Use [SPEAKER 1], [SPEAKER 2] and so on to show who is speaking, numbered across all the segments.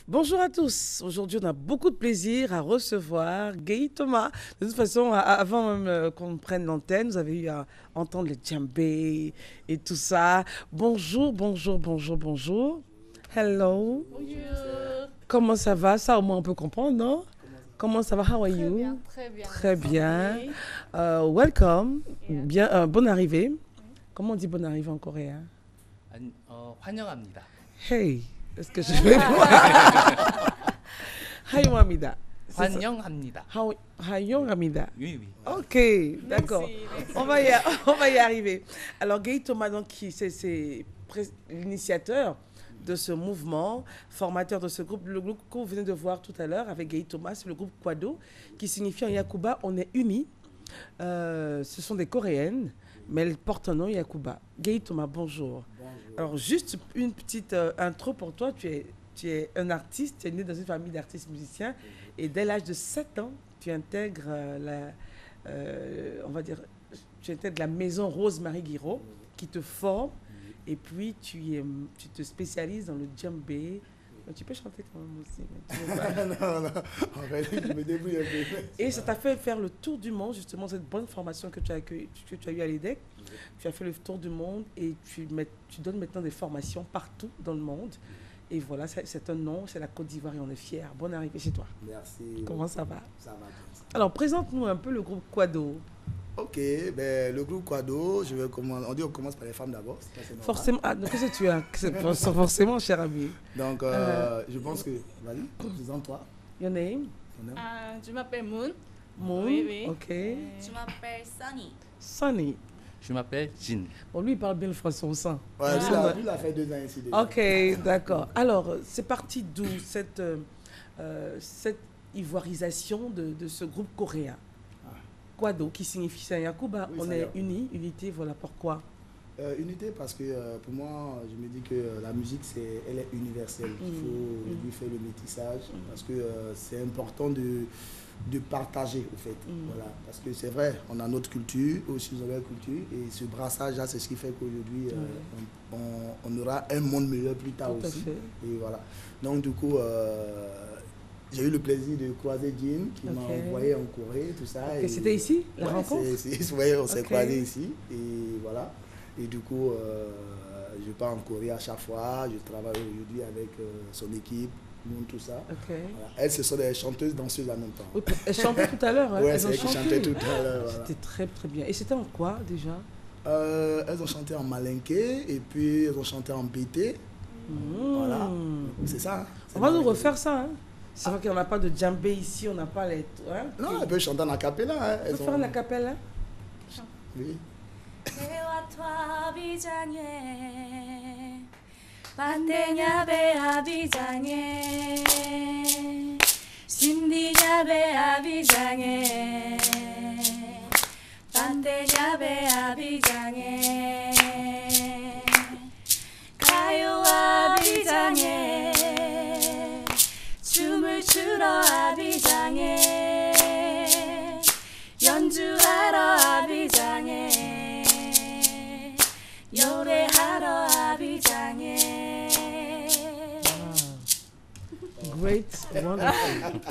[SPEAKER 1] Bonjour à tous. Aujourd'hui, on a beaucoup de plaisir à recevoir Gaye Thomas. De toute façon, avant même qu'on prenne l'antenne, vous avez eu à entendre les djembés et tout ça. Bonjour, bonjour, bonjour, bonjour. Hello.
[SPEAKER 2] Bonjour.
[SPEAKER 1] Comment ça va? Ça, au moins, on peut comprendre, non? Comment ça va? How are
[SPEAKER 2] Très
[SPEAKER 1] you?
[SPEAKER 2] bien, très bien.
[SPEAKER 1] Très bien.
[SPEAKER 2] Oui.
[SPEAKER 1] Welcome.
[SPEAKER 2] Yeah.
[SPEAKER 1] Bien, bonne arrivée. Comment on dit bonne arrivée en coréen?
[SPEAKER 3] 환영합니다.
[SPEAKER 1] Hey. Est-ce que je vais Hayomamida.
[SPEAKER 3] 환영합니다.
[SPEAKER 1] Hayomamida.
[SPEAKER 3] Oui, oui.
[SPEAKER 1] Ok, d'accord.
[SPEAKER 2] Merci.
[SPEAKER 1] On va y arriver. Alors, Gaye Thomas, donc, c'est l'initiateur de ce mouvement, formateur de ce groupe. Le groupe que vous venez de voir tout à l'heure avec Gaye Thomas, c'est le groupe Kwado, qui signifie en Yakuba, on est unis. Ce sont des Coréennes, mais elles portent un nom Yakuba. Gaye Thomas, bonjour. Alors, juste une petite intro pour toi. Tu es un artiste, tu es né dans une famille d'artistes musiciens. Et dès l'âge de 7 ans, tu intègres on va dire, tu intègres la maison Rose-Marie Guiraud qui te forme. Et puis, tu te spécialises dans le djembé. Tu peux chanter quand même aussi. Mais tu veux pas.
[SPEAKER 4] Non, en fait, je me débrouille un peu.
[SPEAKER 1] Et ça t'a fait faire le tour du monde, justement, cette bonne formation que tu as eue à l'EDEC. Tu as fait le tour du monde et tu donnes maintenant des formations partout dans le monde. Et voilà, c'est un nom, c'est la Côte d'Ivoire et on est fiers. Bonne arrivée chez toi.
[SPEAKER 4] Merci.
[SPEAKER 1] Comment ça va?
[SPEAKER 4] Ça va bien. Ça.
[SPEAKER 1] Alors, présente-nous un peu le groupe Kwado.
[SPEAKER 4] Ok, ben, le groupe Kwado, on dit on commence par les femmes d'abord. Ça, c'est normal.
[SPEAKER 1] Forcément, donc qu'est-ce que tu as? Forcément, cher ami.
[SPEAKER 4] Donc, je pense que. Vas-y, présente-toi.
[SPEAKER 1] Your name?
[SPEAKER 4] Ton nom.
[SPEAKER 2] Je m'appelle Moon.
[SPEAKER 1] Moon?
[SPEAKER 2] Oui, oui.
[SPEAKER 1] Ok.
[SPEAKER 5] Je m'appelle Sunny.
[SPEAKER 1] Sunny.
[SPEAKER 3] Je m'appelle Jin.
[SPEAKER 1] Bon, lui, il parle bien le français, on sent.
[SPEAKER 4] Ouais,
[SPEAKER 1] Ah.
[SPEAKER 4] lui, il a fait 2 ans ici déjà.
[SPEAKER 1] Ok, d'accord. Alors, c'est parti d'où cette ivoirisation de ce groupe coréen? Kwado, qui signifie c'est un Yakuba.
[SPEAKER 4] Oui,
[SPEAKER 1] on
[SPEAKER 4] c'est
[SPEAKER 1] est
[SPEAKER 4] Yakuba.
[SPEAKER 1] unis, unité, voilà pourquoi.
[SPEAKER 4] Unité parce que pour moi, je me dis que la musique, elle est universelle. Il faut lui faire le métissage parce que c'est important de partager, au fait. Voilà. Parce que c'est vrai, on a notre culture, aussi nous avons notre culture, et ce brassage-là, c'est ce qui fait qu'aujourd'hui, on aura un monde meilleur plus tard
[SPEAKER 1] Tout à
[SPEAKER 4] aussi.
[SPEAKER 1] fait.
[SPEAKER 4] Et voilà. Donc, du coup, j'ai eu le plaisir de croiser Jean qui m'a
[SPEAKER 1] Ok.
[SPEAKER 4] envoyé en Corée, tout ça.
[SPEAKER 1] Et c'était ici, la
[SPEAKER 4] Ouais,
[SPEAKER 1] rencontre?
[SPEAKER 4] ouais, on s'est
[SPEAKER 1] Ok.
[SPEAKER 4] croisés ici, et voilà. Et du coup, je pars en Corée à chaque fois. Je travaille aujourd'hui avec son équipe, tout ça.
[SPEAKER 1] Ok.
[SPEAKER 4] Voilà. Elles, ce sont des chanteuses, danseuses en même temps.
[SPEAKER 1] Oui, elles chantaient tout à l'heure. Hein.
[SPEAKER 4] Ouais,
[SPEAKER 1] Elles
[SPEAKER 4] c'est
[SPEAKER 1] ont
[SPEAKER 4] elles qui
[SPEAKER 1] chanté.
[SPEAKER 4] chantaient tout à l'heure. Voilà.
[SPEAKER 1] C'était très très bien. Et c'était en quoi déjà?
[SPEAKER 4] Elles ont chanté en malinké et puis elles ont chanté en BT. Voilà. C'est ça. Hein.
[SPEAKER 1] On va nous refaire ça. Hein. C'est vrai qu'on n'a pas de djembé ici, on n'a pas les. Hein,
[SPEAKER 4] Non, elles peuvent chanter en acapella. Hein.
[SPEAKER 1] On peut faire une acapella. Hein?
[SPEAKER 4] Oui.
[SPEAKER 5] 배와 아비장에 반대냐 배 아비장에 신디냐 배 아비장에 반대냐 배 아비장에 가요 아비장에 춤을 추러 아비장에 연주하러 아비장에 노래하러 아비장에
[SPEAKER 1] Great, wonderful.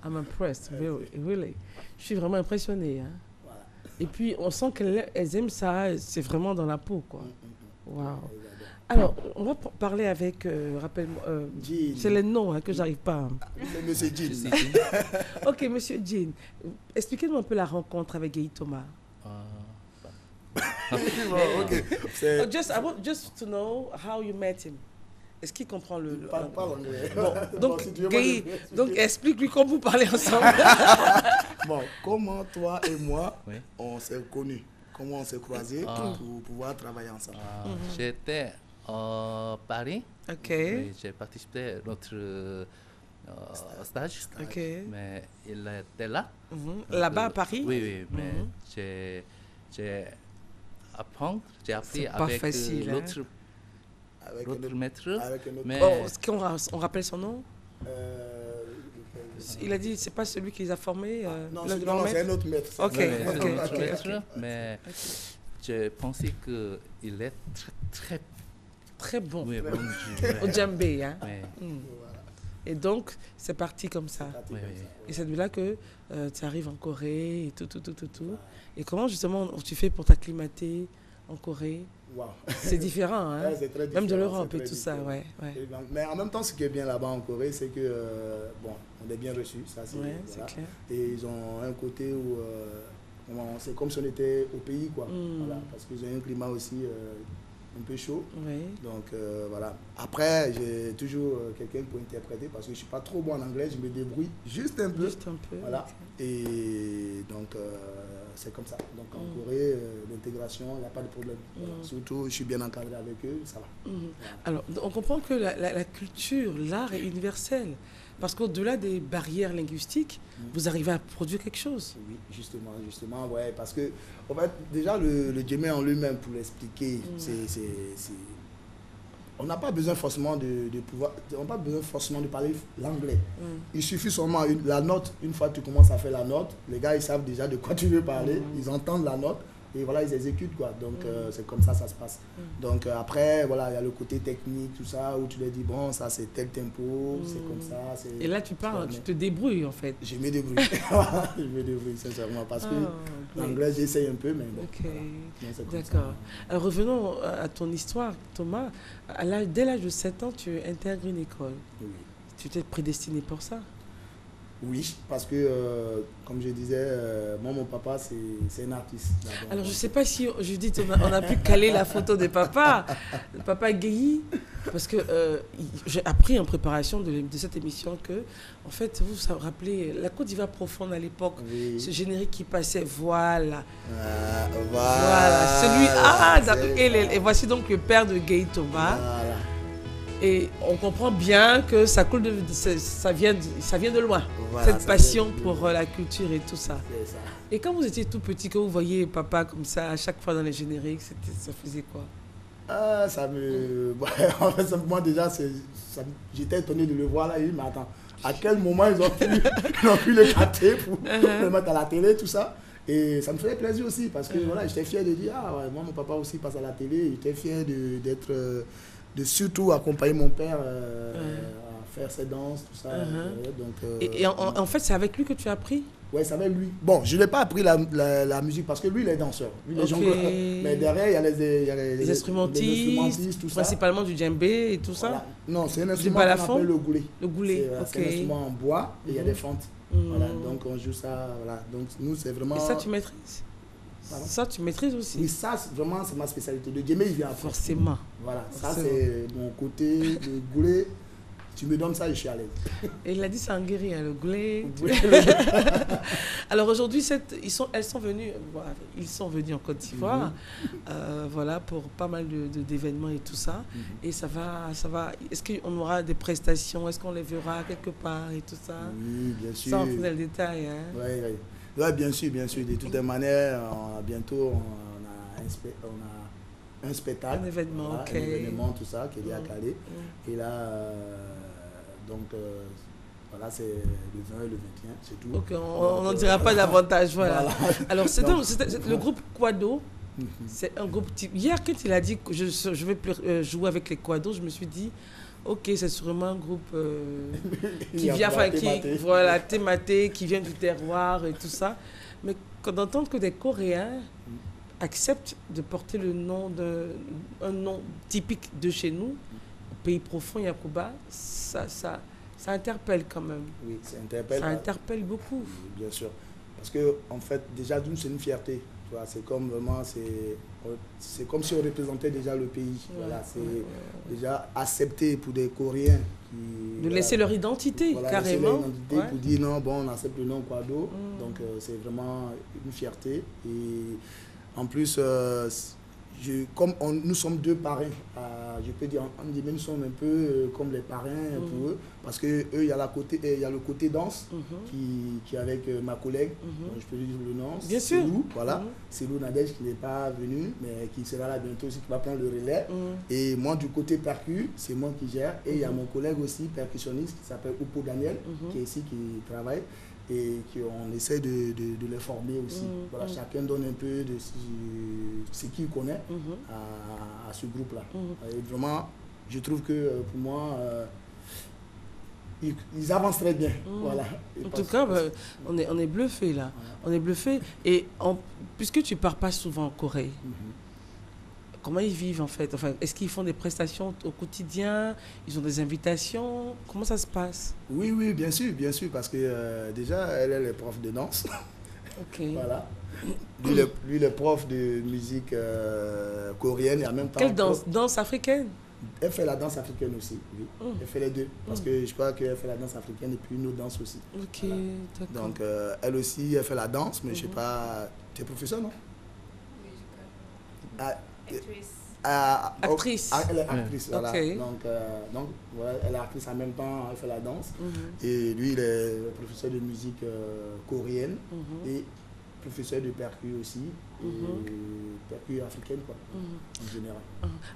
[SPEAKER 1] I'm impressed, really. Je suis vraiment impressionnée. Hein.
[SPEAKER 4] Voilà.
[SPEAKER 1] Et puis, on sent qu'elles aiment ça, c'est vraiment dans la peau, quoi. Wow. Alors, on va parler avec, rappelle-moi,
[SPEAKER 4] Jean.
[SPEAKER 1] c'est les noms hein, que j'arrive pas.
[SPEAKER 4] C'est Monsieur
[SPEAKER 3] Je
[SPEAKER 4] Jean.
[SPEAKER 3] suis Jin.
[SPEAKER 1] Ok, monsieur Jean, expliquez-nous un peu la rencontre avec Gaye Thomas.
[SPEAKER 4] Bon, ok. C'est-
[SPEAKER 1] I want just to know how you met him. Est-ce qu'il comprend le...
[SPEAKER 4] Parle anglais.
[SPEAKER 1] Bon,
[SPEAKER 4] Bon,
[SPEAKER 1] donc,
[SPEAKER 4] si tu veux, moi,
[SPEAKER 1] Gaye,
[SPEAKER 4] je-
[SPEAKER 1] donc explique-lui comment vous parlez ensemble.
[SPEAKER 4] Bon, comment toi et moi,
[SPEAKER 3] Oui.
[SPEAKER 4] on s'est connus? Comment on s'est croisés
[SPEAKER 3] Ah.
[SPEAKER 4] pour pouvoir travailler ensemble?
[SPEAKER 3] J'étais à Paris.
[SPEAKER 1] Ok,
[SPEAKER 3] Oui, j'ai participé à notre stage.
[SPEAKER 1] ok.
[SPEAKER 3] Mais il était là.
[SPEAKER 1] Mhm. Là-bas à Paris?
[SPEAKER 3] Oui, oui, mais
[SPEAKER 1] Mhm.
[SPEAKER 3] j'ai appris
[SPEAKER 1] C'est pas
[SPEAKER 3] avec
[SPEAKER 1] facile, hein.
[SPEAKER 4] Avec
[SPEAKER 3] l'autre
[SPEAKER 4] notre-
[SPEAKER 3] maître.
[SPEAKER 4] avec notre-
[SPEAKER 3] Mais
[SPEAKER 1] Oh, est-ce qu'on rappelle son nom?
[SPEAKER 4] Euh,
[SPEAKER 1] Il a dit c'est pas celui qui les a formés
[SPEAKER 4] non,
[SPEAKER 1] l'un
[SPEAKER 4] c'est
[SPEAKER 1] de
[SPEAKER 4] non,
[SPEAKER 1] leurs
[SPEAKER 4] non, c'est
[SPEAKER 1] maîtres?
[SPEAKER 4] un autre maître.
[SPEAKER 1] Ok,
[SPEAKER 3] oui, oui,
[SPEAKER 1] ok,
[SPEAKER 3] c'est notre
[SPEAKER 1] ok,
[SPEAKER 3] maître,
[SPEAKER 1] ok.
[SPEAKER 3] mais je pensais qu'il est très,
[SPEAKER 1] Très bon.
[SPEAKER 3] oui, bon
[SPEAKER 1] Au djembé, hein?
[SPEAKER 3] mais
[SPEAKER 1] Mm.
[SPEAKER 4] Voilà.
[SPEAKER 1] Et donc, c'est parti comme ça.
[SPEAKER 4] parti
[SPEAKER 3] Oui,
[SPEAKER 4] comme
[SPEAKER 3] oui.
[SPEAKER 4] ça,
[SPEAKER 1] Et c'est de là que tu arrives en Corée et tout. Et comment justement tu fais pour t'acclimater en Corée?
[SPEAKER 4] Wow.
[SPEAKER 1] C'est différent, hein?
[SPEAKER 4] Ouais, c'est très
[SPEAKER 1] Même de
[SPEAKER 4] différent,
[SPEAKER 1] l'Europe
[SPEAKER 4] c'est
[SPEAKER 1] et
[SPEAKER 4] très
[SPEAKER 1] tout ça,
[SPEAKER 4] différent.
[SPEAKER 1] ouais.
[SPEAKER 4] Et ben, mais en même temps, ce qui est bien là-bas en Corée, c'est que, bon, on est bien reçus, ça c'est
[SPEAKER 1] Ouais,
[SPEAKER 4] voilà.
[SPEAKER 1] c'est clair.
[SPEAKER 4] Et ils ont un côté où c'est comme si on était au pays, quoi. Voilà, parce qu'ils ont un climat aussi un peu chaud.
[SPEAKER 1] Oui.
[SPEAKER 4] Donc voilà. Après, j'ai toujours quelqu'un pour interpréter parce que je ne suis pas trop bon en anglais, je me débrouille juste un peu.
[SPEAKER 1] Juste un peu.
[SPEAKER 4] Voilà.
[SPEAKER 1] ok.
[SPEAKER 4] Et donc, c'est comme ça. Donc, en Corée, l'intégration, il n'y a pas de problème. Voilà. Surtout, je suis bien encadré avec eux, ça va.
[SPEAKER 1] Mhm. Alors, on comprend que la culture, l'art est universel. Parce qu'au-delà des barrières linguistiques, vous arrivez à produire quelque chose.
[SPEAKER 4] Oui, justement, ouais. Parce que, en fait, déjà, le djemé en lui-même, pour l'expliquer, on n'a pas besoin forcément on n'a pas besoin forcément de parler l'anglais. Il suffit seulement la note. Une fois que tu commences à faire la note, les gars, ils savent déjà de quoi tu veux parler. Ils entendent la note et voilà, ils exécutent, quoi. Donc, c'est comme ça se passe. Donc, après, voilà, il y a le côté technique, tout ça, où tu leur dis, bon, ça, c'est tel tempo, c'est comme ça.
[SPEAKER 1] Et là, tu parles, tu te débrouilles, en fait.
[SPEAKER 4] Je me débrouille. Je me débrouille, sincèrement, parce que
[SPEAKER 1] oui.
[SPEAKER 4] l'anglais, j'essaye un peu, mais bon.
[SPEAKER 1] Ok.
[SPEAKER 4] Voilà. Donc, c'est comme ça.
[SPEAKER 1] D'accord. Alors, revenons à ton histoire, Thomas. Dès l'âge de 7 ans, tu intègres une école.
[SPEAKER 4] Oui.
[SPEAKER 1] Tu t'es prédestiné pour ça?
[SPEAKER 4] Oui, parce que, comme je disais, moi, mon papa, c'est un artiste.
[SPEAKER 1] Alors, je ne sais pas si, Judith, on a pu caler la photo de papa, le papa Guéhi, parce que j'ai appris en préparation de cette émission que, en fait, vous vous rappelez, la Côte d'Ivoire profonde à l'époque,
[SPEAKER 4] Oui.
[SPEAKER 1] ce générique qui passait, voilà.
[SPEAKER 4] Voilà.
[SPEAKER 1] Et voici donc le père de Guéhi Thomas.
[SPEAKER 4] Voilà.
[SPEAKER 1] Et on comprend bien que ça coule ça vient de loin,
[SPEAKER 4] Voilà,
[SPEAKER 1] cette
[SPEAKER 4] ça
[SPEAKER 1] passion
[SPEAKER 4] vient de
[SPEAKER 1] pour
[SPEAKER 4] loin.
[SPEAKER 1] la culture et tout ça.
[SPEAKER 4] C'est ça.
[SPEAKER 1] Et quand vous étiez tout petit, que vous voyez papa comme ça, à chaque fois dans les génériques, ça faisait quoi?
[SPEAKER 4] Ah, ça me... en fait, moi, déjà, j'étais étonné de le voir là. Mais attends, à quel moment ils ont pu le capter pour le mettre à la télé, tout ça. Et ça me faisait plaisir aussi parce que voilà, j'étais fier de dire, ah ouais, moi, mon papa aussi passe à la télé. J'étais fier de surtout accompagner mon père à faire ses danses, tout ça. Donc,
[SPEAKER 1] Et en fait, c'est avec lui que tu as appris?
[SPEAKER 4] ouais, c'est avec lui. Bon, je n'ai pas appris la musique parce que lui, il est danseur. Lui, il est jongleur. Mais derrière, il y a les
[SPEAKER 1] instrumentistes,
[SPEAKER 4] tout ça.
[SPEAKER 1] principalement du djembé et tout ça.
[SPEAKER 4] Voilà. Non, c'est un instrument
[SPEAKER 1] balafon?
[SPEAKER 4] qu'on appelle le goulet.
[SPEAKER 1] Le goulet,
[SPEAKER 4] C'est un instrument en bois et il y a des fentes. Voilà, donc on joue ça. Voilà. Donc nous, c'est vraiment...
[SPEAKER 1] Et ça, tu maîtrises?
[SPEAKER 4] Pardon?
[SPEAKER 1] Ça, tu maîtrises aussi?
[SPEAKER 4] Oui, ça, vraiment, c'est ma spécialité. Le djemé, il vient après.
[SPEAKER 1] Forcément.
[SPEAKER 4] Voilà, ça,
[SPEAKER 1] Forcément.
[SPEAKER 4] c'est mon côté. Le goulet, tu me donnes ça et je suis à l'aise.
[SPEAKER 1] Et il a dit ça en guéri, hein, le goulet. Alors aujourd'hui, ils sont venus en Côte d'Ivoire, voilà, pour pas mal d'événements et tout ça. Et ça va. Est-ce qu'on aura des prestations? Est-ce qu'on les verra quelque part et tout ça?
[SPEAKER 4] Oui, bien sûr.
[SPEAKER 1] Ça, on fait dans le détail. Hein?
[SPEAKER 4] Ouais, bien sûr. De toutes les manières, bientôt, on a un spectacle.
[SPEAKER 1] Un événement,
[SPEAKER 4] voilà,
[SPEAKER 1] ok.
[SPEAKER 4] Un événement, tout ça, qui est lié à Calais. Et là, donc, voilà, c'est le 20 et le 21, c'est tout.
[SPEAKER 1] Ok, on n'en dira pas davantage, voilà. Alors, c'était le groupe Quado. C'est un groupe type. Hier, quand il a dit que je vais jouer avec les Quado, je me suis dit, ok, c'est sûrement un groupe qui vient, thématé, qui vient du terroir et tout ça. Mais d'entendre que des Coréens acceptent de porter un nom typique de chez nous, au pays profond, Yacouba, ça interpelle quand même.
[SPEAKER 4] Oui, ça interpelle.
[SPEAKER 1] Ça interpelle beaucoup.
[SPEAKER 4] Bien sûr. Parce que, en fait, déjà, d'une, c'est une fierté. C'est comme vraiment, c'est comme si on représentait déjà le pays. Voilà, c'est déjà accepté pour des Coréens qui...
[SPEAKER 1] laisser leur identité, carrément.
[SPEAKER 4] Laisser leur identité pour dire non, bon, on accepte le nom Quado. Donc, c'est vraiment une fierté. Et en plus, comme nous sommes deux parrains, je peux dire, nous sommes un peu comme les parrains pour eux, parce que eux, il y a le côté danse qui est avec ma collègue, donc je peux lui dire le nom,
[SPEAKER 1] bien sûr.
[SPEAKER 4] Lou, voilà, c'est Lou Nadège qui n'est pas venu, mais qui sera là bientôt aussi, qui va prendre le relais. Et moi, du côté percu, c'est moi qui gère, et il y a mon collègue aussi, percussionniste, qui s'appelle Oupo Daniel, qui est ici, qui travaille. Et qu'on essaie de les former aussi. Voilà, chacun donne un peu de ce qu'il connaît à ce groupe-là. Et vraiment, je trouve que pour moi, ils avancent très bien. Voilà.
[SPEAKER 1] En tout cas, on est bluffé là. On est bluffé. Et puisque tu pars pas souvent en Corée, comment ils vivent en fait? Enfin, est-ce qu'ils font des prestations au quotidien? Ils ont des invitations? Comment ça se passe?
[SPEAKER 4] Oui, bien sûr, parce que déjà, elle est prof de danse.
[SPEAKER 1] Ok.
[SPEAKER 4] Voilà. Lui, le prof de musique coréenne et en même temps...
[SPEAKER 1] Quelle danse? Danse africaine?
[SPEAKER 4] Elle fait la danse africaine aussi, oui. Elle fait les deux. Parce que je crois qu'elle fait la danse africaine et puis une autre danse aussi.
[SPEAKER 1] Ok,
[SPEAKER 4] Voilà.
[SPEAKER 1] d'accord.
[SPEAKER 4] Donc, elle aussi, elle fait la danse, mais je sais pas... Tu es professeur, non?
[SPEAKER 2] Oui,
[SPEAKER 1] Actrice.
[SPEAKER 4] Elle est actrice, voilà.
[SPEAKER 1] Ok.
[SPEAKER 4] Donc ouais, elle est actrice en même temps, elle fait la danse. Et lui, il est professeur de musique coréenne et professeur de percu aussi, percu africaine, quoi, en général.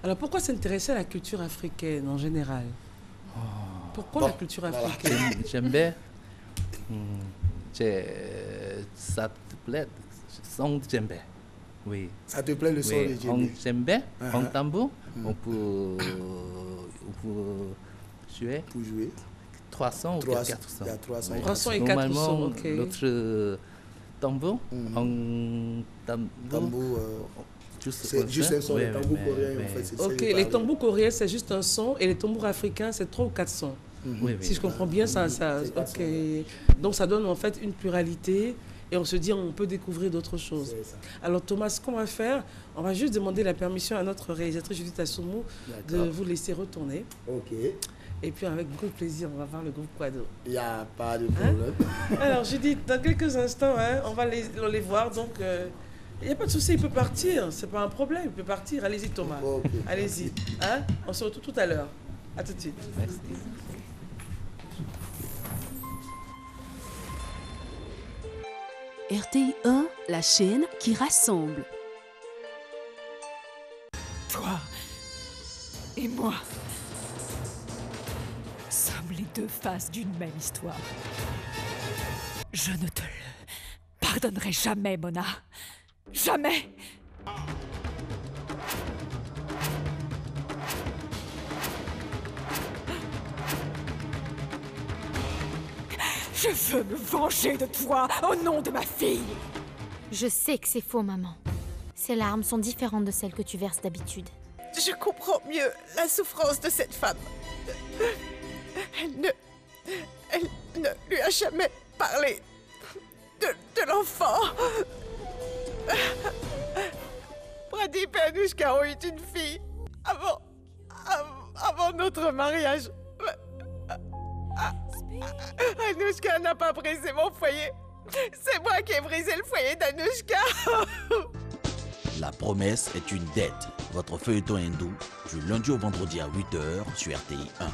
[SPEAKER 1] Alors, pourquoi s'intéresser à la culture africaine en général? Pourquoi la culture africaine?
[SPEAKER 3] J'aime bien. Ça te plaît? Son j'aime bien. Oui.
[SPEAKER 4] Ça te plaît le son
[SPEAKER 3] Oui,
[SPEAKER 4] de djembé?
[SPEAKER 3] j'aime bien. En tambour, on peut jouer
[SPEAKER 4] Pour jouer.
[SPEAKER 3] 300 ou 400.
[SPEAKER 4] Il y a 300.
[SPEAKER 1] 300 et
[SPEAKER 3] Normalement,
[SPEAKER 1] 400, ok.
[SPEAKER 3] l'autre tambour, en
[SPEAKER 4] Tambour,
[SPEAKER 3] juste
[SPEAKER 4] c'est juste un son.
[SPEAKER 3] Oui,
[SPEAKER 4] Les tambours
[SPEAKER 3] oui,
[SPEAKER 4] coréens,
[SPEAKER 3] oui.
[SPEAKER 4] en fait, c'est ça.
[SPEAKER 1] Ok, les tambours coréens, c'est juste un son, et les tambours africains, c'est 3 ou 4 sons.
[SPEAKER 3] Oui,
[SPEAKER 1] Si je comprends bien, ça
[SPEAKER 4] c'est 400.
[SPEAKER 1] ok. Donc, ça donne en fait une pluralité, et on se dit, on peut découvrir d'autres choses.
[SPEAKER 4] C'est ça.
[SPEAKER 1] Alors, Thomas, ce qu'on va faire, on va juste demander la permission à notre réalisatrice Judith Assoumou de
[SPEAKER 4] D'accord.
[SPEAKER 1] vous laisser retourner.
[SPEAKER 4] Ok.
[SPEAKER 1] Et puis, avec beaucoup de plaisir, on va voir le groupe Quado.
[SPEAKER 4] Il n'y a pas de problème.
[SPEAKER 1] Alors, Judith, dans quelques instants, on va les voir. Donc, il n'y a pas de souci, il peut partir. Ce n'est pas un problème, il peut partir. Allez-y, Thomas.
[SPEAKER 4] Ok.
[SPEAKER 1] Allez-y. On se retrouve tout à l'heure. À tout de suite.
[SPEAKER 3] Merci.
[SPEAKER 6] RTI 1, la chaîne qui rassemble.
[SPEAKER 7] Toi et moi sommes les deux faces d'une même histoire. Je ne te le pardonnerai jamais, Mona. Jamais. Je veux me venger de toi au nom de ma fille.
[SPEAKER 8] Je sais que c'est faux, maman. Ces larmes sont différentes de celles que tu verses d'habitude.
[SPEAKER 9] Je comprends mieux la souffrance de cette femme. Elle ne lui a jamais parlé de l'enfant. Pradip et Anushka ont eu une fille avant notre mariage. Anushka n'a pas brisé mon foyer. C'est moi qui ai brisé le foyer d'Anushka.
[SPEAKER 10] La promesse est une dette. Votre feuilleton hindou, du lundi au vendredi à 8h sur RTI 1.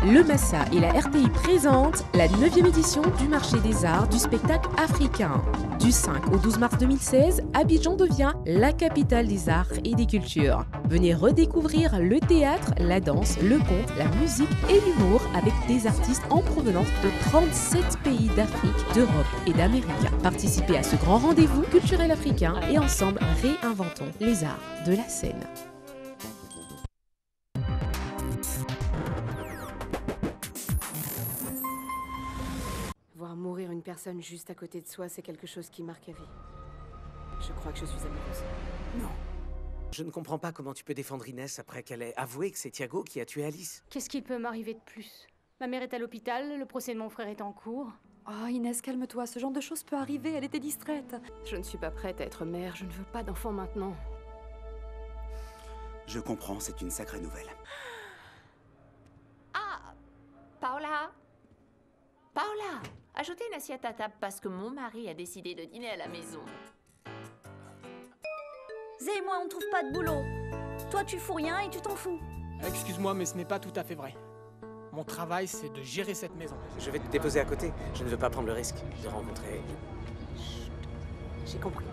[SPEAKER 6] Le Massa et la RTI présentent la 9e édition du marché des arts du spectacle africain. Du 5 au 12 mars 2016, Abidjan devient la capitale des arts et des cultures. Venez redécouvrir le théâtre, la danse, le conte, la musique et l'humour avec des artistes en provenance de 37 pays d'Afrique, d'Europe et d'Amérique. Participez à ce grand rendez-vous culturel africain et ensemble réinventons les arts de la scène.
[SPEAKER 11] Voir mourir une personne juste à côté de soi, c'est quelque chose qui marque à vie. Je crois que je suis amoureuse.
[SPEAKER 12] Non. Je ne comprends pas comment tu peux défendre Inès après qu'elle ait avoué que c'est Thiago qui a tué Alice.
[SPEAKER 13] Qu'est-ce qui peut m'arriver de plus? Ma mère est à l'hôpital, le procès de mon frère est en cours.
[SPEAKER 11] Oh Inès, calme-toi, ce genre de choses peut arriver, elle était distraite. Je ne suis pas prête à être mère, je ne veux pas d'enfant maintenant.
[SPEAKER 12] Je comprends, c'est une sacrée nouvelle.
[SPEAKER 14] Ah, Paola. Paola, ajoutez une assiette à table parce que mon mari a décidé de dîner à la maison.
[SPEAKER 5] Zé et moi, on trouve pas de boulot. Toi, tu fous rien et tu t'en fous.
[SPEAKER 15] Excuse-moi, mais ce n'est pas tout à fait vrai. Mon travail, c'est de gérer cette maison.
[SPEAKER 12] Je vais te déposer à côté. Je ne veux pas prendre le risque de rencontrer...
[SPEAKER 11] J'ai compris.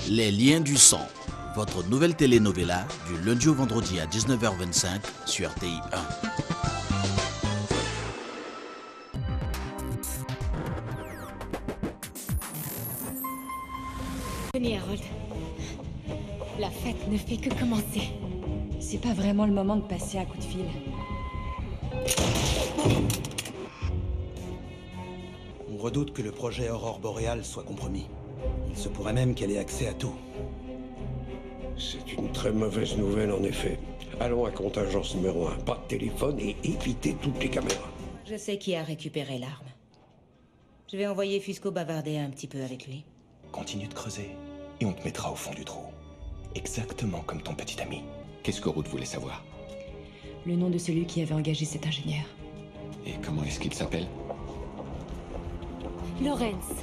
[SPEAKER 10] Les liens du sang. Votre nouvelle telenovela du lundi au vendredi à 19h25 sur RTI 1.
[SPEAKER 2] Harold. La fête ne fait que commencer. C'est pas vraiment le moment de passer un coup de fil.
[SPEAKER 16] On redoute que le projet Aurore Boréale soit compromis. Il se pourrait même qu'elle ait accès à tout.
[SPEAKER 17] C'est une très mauvaise nouvelle, en effet. Allons à contingence numéro 1. Pas de téléphone et évitez toutes les caméras.
[SPEAKER 2] Je sais qui a récupéré l'arme. Je vais envoyer Fusco bavarder un petit peu avec lui.
[SPEAKER 18] Continue de creuser, et on te mettra au fond du trou. Exactement comme ton petit ami. Qu'est-ce que Ruth voulait savoir?
[SPEAKER 2] Le nom de celui qui avait engagé cet ingénieur.
[SPEAKER 18] Et comment est-ce qu'il s'appelle?
[SPEAKER 2] Lawrence.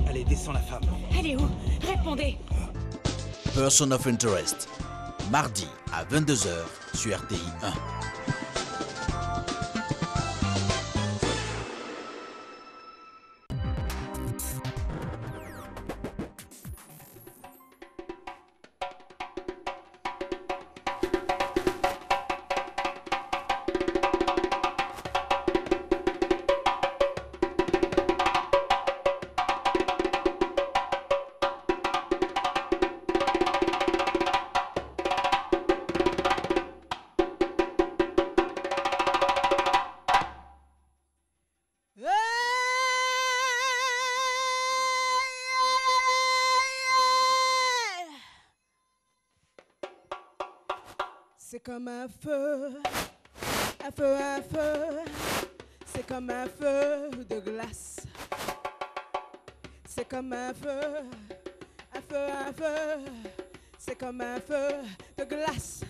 [SPEAKER 16] Allez, descends la femme.
[SPEAKER 2] Elle est où? Répondez.
[SPEAKER 10] Person of Interest, mardi à 22 h sur RTI 1.
[SPEAKER 9] C'est comme un feu, un feu, un feu. C'est comme un feu de glace. C'est comme un feu, un feu, un feu. C'est comme un feu de glace.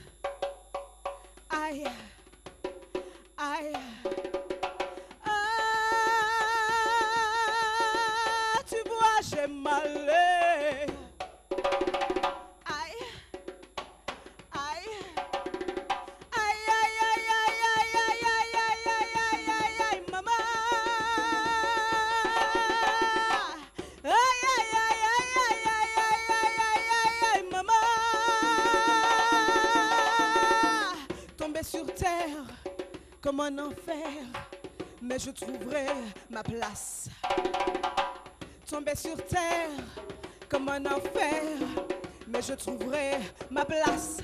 [SPEAKER 9] Aïe, aïe. Ah, tu vois, j'ai mal. Sur terre comme un enfer, mais je trouverai ma place. Tomber sur terre comme un enfer, mais je trouverai ma place.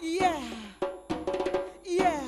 [SPEAKER 9] Yeah, yeah.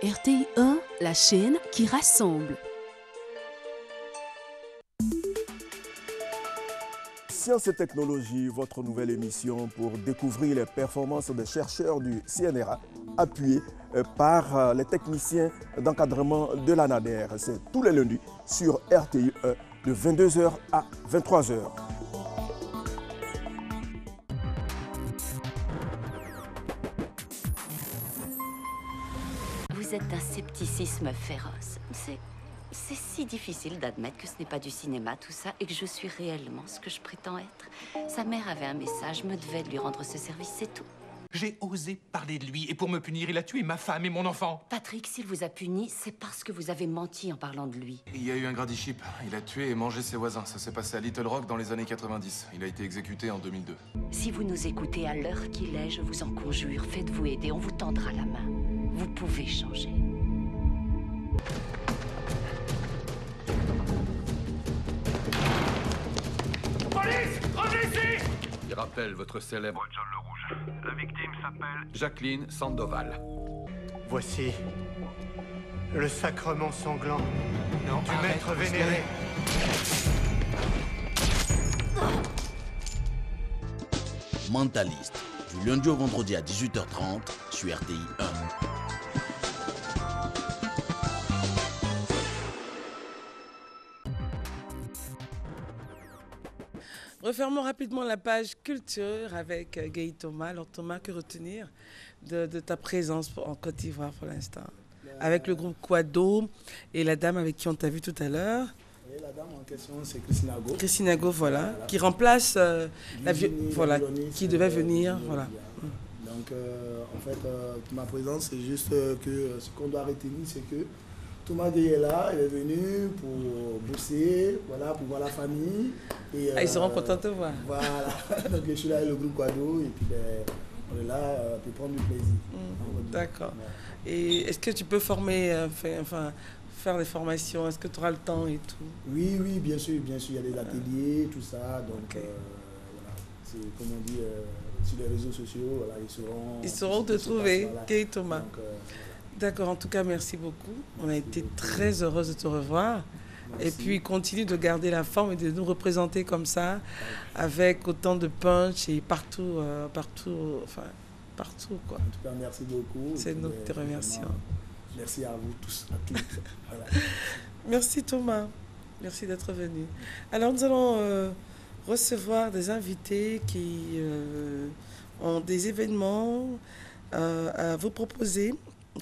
[SPEAKER 6] RTI 1, la chaîne qui rassemble.
[SPEAKER 19] Sciences et technologies, votre nouvelle émission pour découvrir les performances des chercheurs du CNRA, appuyés par les techniciens d'encadrement de l'ANADER. C'est tous les lundis sur RTI 1 de 22 h à 23 h.
[SPEAKER 20] Vous êtes d'un scepticisme féroce. C'est si difficile d'admettre que ce n'est pas du cinéma tout ça et que je suis réellement ce que je prétends être. Sa mère avait un message, je me devais de lui rendre ce service, c'est tout.
[SPEAKER 21] J'ai osé parler de lui et pour me punir, il a tué ma femme et mon enfant.
[SPEAKER 20] Patrick, s'il vous a puni, c'est parce que vous avez menti en parlant de lui.
[SPEAKER 22] Il y a eu un Grady Ship. Il a tué et mangé ses voisins. Ça s'est passé à Little Rock dans les années 90. Il a été exécuté en 2002.
[SPEAKER 20] Si vous nous écoutez à l'heure qu'il est, je vous en conjure, faites-vous aider, on vous tendra la main. Vous pouvez changer.
[SPEAKER 1] rappelle votre célèbre John le Rouge. La victime s'appelle Jacqueline Sandoval.
[SPEAKER 4] Voici le sacrement sanglant du maître vénéré.
[SPEAKER 10] Mentaliste, du lundi au vendredi à 18h30 sur RTI 1.
[SPEAKER 23] Refermons rapidement la page culture avec Gaye Thomas. Alors Thomas, que retenir de ta présence en Côte d'Ivoire pour l'instant? Avec le groupe Quado et la dame avec qui on t'a vu tout à l'heure.
[SPEAKER 24] La dame en question, c'est Christina Go.
[SPEAKER 23] Christina Go, voilà, qui remplace voilà, qui devait venir, voilà.
[SPEAKER 24] Donc, en fait, ma présence, c'est juste que ce qu'on doit retenir, c'est que Thomas Gueye est là, il est venu pour bosser, voilà, pour voir la famille. Et,
[SPEAKER 23] ils seront contents de te voir.
[SPEAKER 24] Voilà, donc je suis là avec le groupe Quado et puis on est là pour prendre du plaisir.
[SPEAKER 23] D'accord. Et est-ce que tu peux former, faire des formations? Est-ce que tu auras le temps et tout?
[SPEAKER 24] Oui, bien sûr, il y a des ateliers, tout ça. Donc, voilà, c'est comme on dit sur les réseaux sociaux, voilà, ils sauront
[SPEAKER 23] te trouver, Gaye Thomas. D'accord, en tout cas, merci beaucoup. On a été très heureuse de te revoir. Merci. Et puis, continue de garder la forme et de nous représenter comme ça, avec autant de punch et partout, quoi.
[SPEAKER 24] En tout cas, merci beaucoup.
[SPEAKER 23] C'est nous qui te remercions.
[SPEAKER 24] Merci à vous tous, à toutes. Voilà.
[SPEAKER 23] Merci Thomas, merci d'être venu. Alors nous allons recevoir des invités qui ont des événements à vous proposer.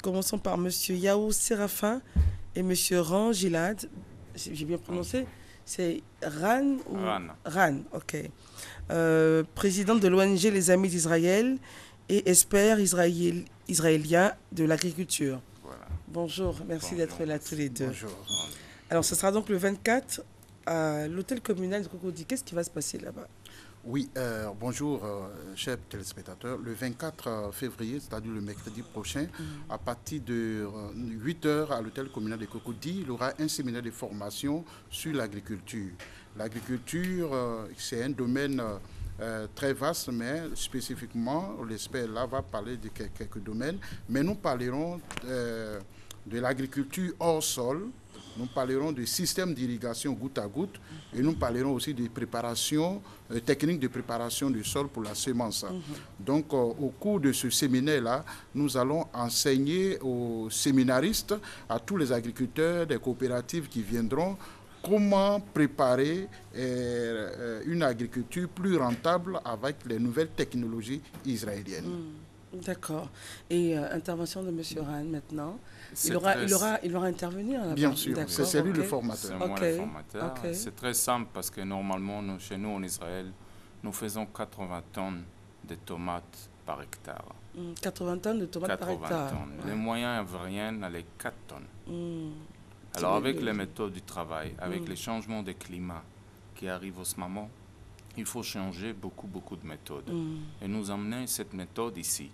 [SPEAKER 23] Commençons par Monsieur Yao Séraphin et Monsieur Ran Gilad. J'ai bien prononcé? C'est Ran ou... Ran, ok. Président de l'ONG Les Amis d'Israël et expert israélien de l'agriculture. Voilà. Bonjour, merci d'être là tous les deux.
[SPEAKER 25] Bonjour.
[SPEAKER 23] Alors, ce sera donc le 24 à l'hôtel communal de Cocody. Qu'est-ce qui va se passer là-bas?
[SPEAKER 25] Oui, bonjour, chers téléspectateurs. Le 24 février, c'est-à-dire le mercredi prochain, à partir de 8h à l'hôtel communal de Cocody, il y aura un séminaire de formation sur l'agriculture. L'agriculture, c'est un domaine très vaste, mais spécifiquement, l'expert là va parler de quelques domaines. Mais nous parlerons de l'agriculture hors sol. Nous parlerons du système d'irrigation goutte à goutte et nous parlerons aussi de préparation, techniques de préparation du sol pour la semence. Donc, au cours de ce séminaire-là, nous allons enseigner aux séminaristes, à tous les agriculteurs des coopératives qui viendront, comment préparer une agriculture plus rentable avec les nouvelles technologies israéliennes.
[SPEAKER 23] D'accord. Et intervention de M. Ran maintenant. Il aura intervenu là-bas.
[SPEAKER 25] Bien sûr, c'est lui le formateur.
[SPEAKER 26] C'est moi le formateur. C'est très simple parce que normalement, chez nous en Israël, nous faisons 80 tonnes de tomates par hectare.
[SPEAKER 23] 80 tonnes de tomates par hectare.
[SPEAKER 26] Tonnes. Ouais. Les moyens ivoiriens, les 4 tonnes. Alors avec les méthodes du travail, avec les changements de climat qui arrivent en ce moment, il faut changer beaucoup de méthodes. Et nous emmener cette méthode ici.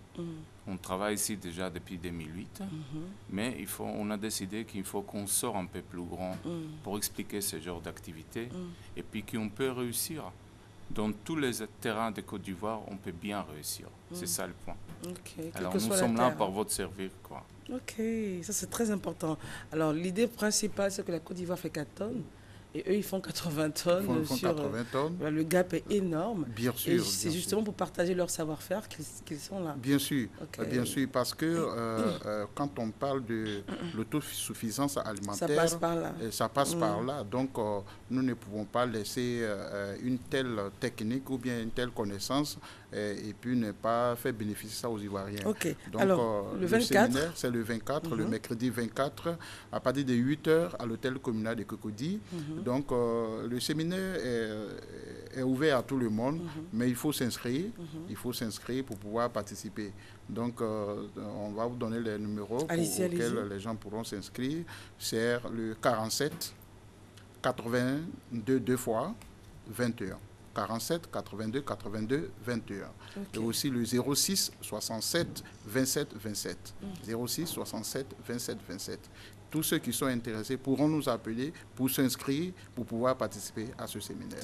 [SPEAKER 26] On travaille ici déjà depuis 2008, mais on a décidé qu'il faut qu'on sorte un peu plus grand pour expliquer ce genre d'activité et puis qu'on peut réussir. Dans tous les terrains de Côte d'Ivoire, on peut bien réussir. C'est ça le point. Alors nous sommes là pour votre servir, quoi.
[SPEAKER 23] Ok, ça c'est très important. Alors l'idée principale, c'est que la Côte d'Ivoire fait 4 tonnes. Et eux, ils font 80 tonnes.
[SPEAKER 25] Ils font 80 tonnes.
[SPEAKER 23] Le gap est énorme.
[SPEAKER 25] Bien sûr.
[SPEAKER 23] Et c'est justement pour partager leur savoir-faire qu'ils sont là.
[SPEAKER 25] Bien sûr. Bien sûr, parce que quand on parle de l'autosuffisance alimentaire,
[SPEAKER 23] ça passe par là.
[SPEAKER 25] Ça passe par là. Donc, nous ne pouvons pas laisser une telle technique ou bien une telle connaissance et puis ne pas faire bénéficier ça aux Ivoiriens.
[SPEAKER 23] Ok.
[SPEAKER 25] Donc,
[SPEAKER 23] alors, le 24,
[SPEAKER 25] séminaire, c'est le 24, le mercredi 24, à partir de 8h à l'hôtel communal de Cocody. Donc, le séminaire est ouvert à tout le monde, mais il faut s'inscrire. Il faut s'inscrire pour pouvoir participer. Donc, on va vous donner les numéros auxquels les gens pourront s'inscrire. C'est le 47 82 2 fois 21. 47 82 82 21. Et aussi le 06 67 27 27. 06 67 27 27. Tous ceux qui sont intéressés pourront nous appeler pour s'inscrire, pour pouvoir participer à ce séminaire.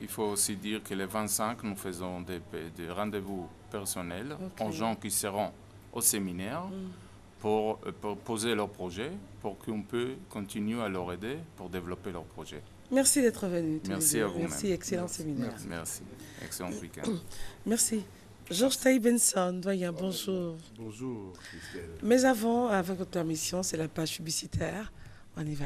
[SPEAKER 26] Il faut aussi dire que les 25, nous faisons des rendez-vous personnels aux gens qui seront au séminaire pour poser leur projet, pour qu'on peut continuer à leur aider pour développer leur projet.
[SPEAKER 23] Merci d'être venu.
[SPEAKER 26] Merci à vous.
[SPEAKER 23] Merci, excellent séminaire.
[SPEAKER 26] Merci. Excellent week-end.
[SPEAKER 23] Merci. Georges Taï Benson, doyen, bonjour.
[SPEAKER 25] Bonjour, Christelle.
[SPEAKER 23] Mais avant, avec votre permission, c'est la page publicitaire. On y va.